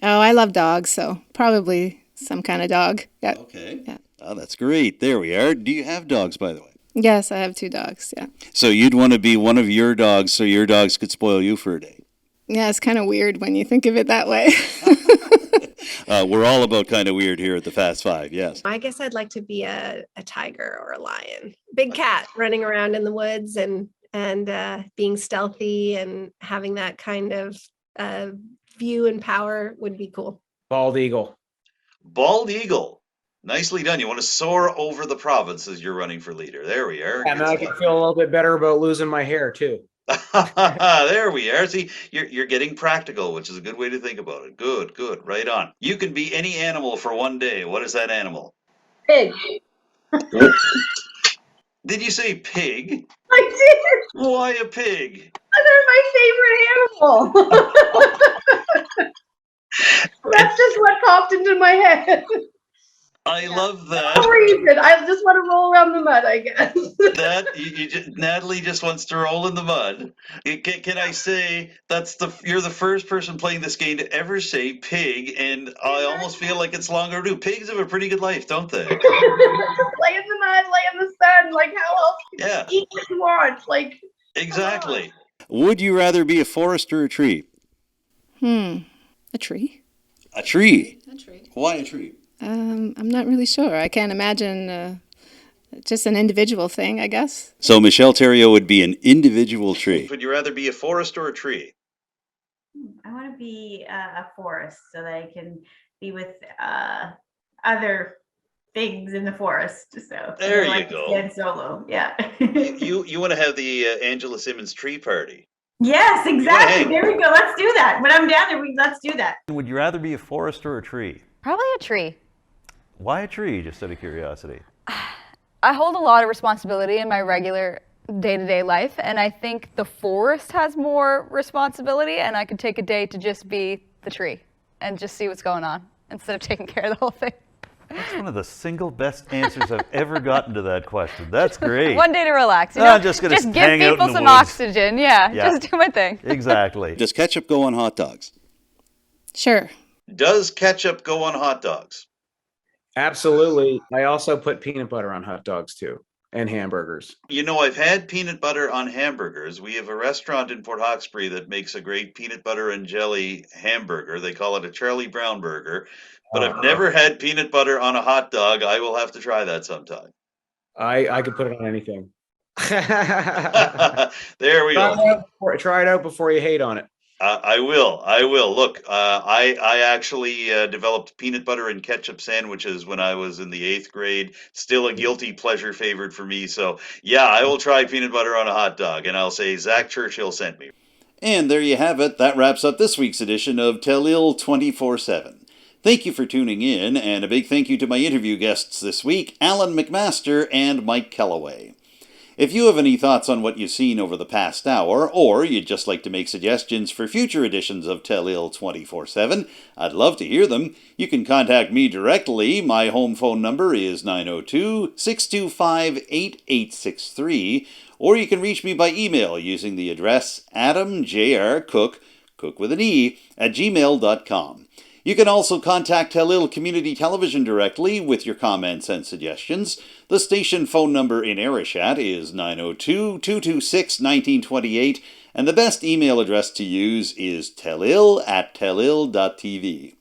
Oh, I love dogs, so probably some kind of dog. Yeah. Okay. Yeah. Oh, that's great. There we are. Do you have dogs, by the way? Yes, I have 2 dogs. Yeah. So you'd want to be one of your dogs so your dogs could spoil you for a day. Yeah, it's kind of weird when you think of it that way. We're all about kind of weird here at the Fast Five, yes. I guess I'd like to be a tiger or a lion. Big cat running around in the woods and being stealthy and having that kind of view and power would be cool. Bald eagle. Bald eagle. Nicely done. You want to soar over the province as you're running for leader. There we are. And I can feel a little bit better about losing my hair too. There we are. See, you're getting practical, which is a good way to think about it. Good. Right on. You can be any animal for one day. What is that animal? Pig. Did you say pig? I did. Why a pig? They're my favorite animal. That's just what popped into my head. I love that. No reason. I just want to roll around the mud, I guess. Natalie just wants to roll in the mud. Can I say you're the first person playing this game to ever say pig, and I almost feel like it's long overdue. Pigs have a pretty good life, don't they? Just lay in the mud, lay in the sun. Like, how else can you eat what you want? Like, exactly. Would you rather be a forest or a tree? A tree. A tree? A tree. Why a tree? I'm not really sure. I can't imagine just an individual thing, I guess. So Michelle Theriault would be an individual tree. Would you rather be a forest or a tree? I want to be a forest so that I can be with other things in the forest. So there I you go. Stand solo. Yeah. you want to have the Angela Simmons tree party? Yes, exactly. There we go. Let's do that. When I'm down there, let's do that. Would you rather be a forest or a tree? Probably a tree. Why a tree, just out of curiosity? I hold a lot of responsibility in my regular day-to-day life, and I think the forest has more responsibility, and I could take a day to just be the tree and just see what's going on instead of taking care of the whole thing. That's one of the single best answers I've ever gotten to that question. That's great. One day to relax. You know? I'm just going to give hang out in people the some woods. oxygen. Yeah, just do my thing. Exactly. Does ketchup go on hot dogs? Sure. Does ketchup go on hot dogs? Absolutely. I also put peanut butter on hot dogs too, and hamburgers. You know, I've had peanut butter on hamburgers. We have a restaurant in Port Hawkesbury that makes a great peanut butter and jelly hamburger. They call it a Charlie Brown burger. But I've never had peanut butter on a hot dog. I will have to try that sometime. I could put it on anything. There we go. Try it out before you hate on it. I will. Look, I actually developed peanut butter and ketchup sandwiches when I was in the 8th grade. Still a guilty pleasure favorite for me. So, yeah, I will try peanut butter on a hot dog. And I'll say Zach Churchill sent me. And there you have it. That wraps up this week's edition of Telile 24/7. Thank you for tuning in, and a big thank you to my interview guests this week, Allan MacMaster and Mike Kelloway. If you have any thoughts on what you've seen over the past hour, or you'd just like to make suggestions for future editions of Telile 24/7, I'd love to hear them. You can contact me directly. My home phone number is 902-625-8863, or you can reach me by email using the address adamjrcook, cook with an E, @gmail.com. You can also contact Telile Community Television directly with your comments and suggestions. The station phone number in Arishat is 902-226-1928, and the best email address to use is telile@telile.tv.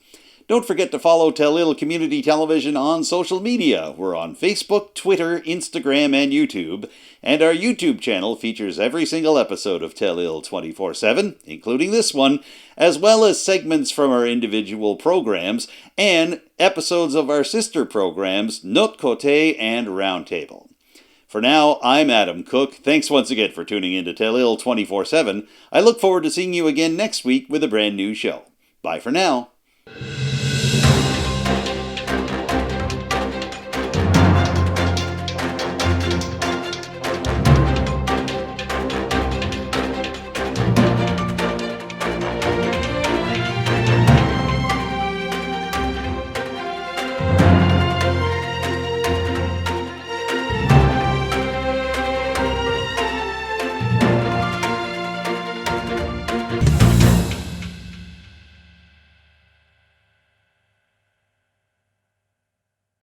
Don't forget to follow Telile Community Television on social media. We're on Facebook, Twitter, Instagram, and YouTube. And our YouTube channel features every single episode of Telile 24/7, including this one, as well as segments from our individual programs and episodes of our sister programs, Notre Côté and Roundtable. For now, I'm Adam Cook. Thanks once again for tuning in to Telile 24/7. I look forward to seeing you again next week with a brand new show. Bye for now. you.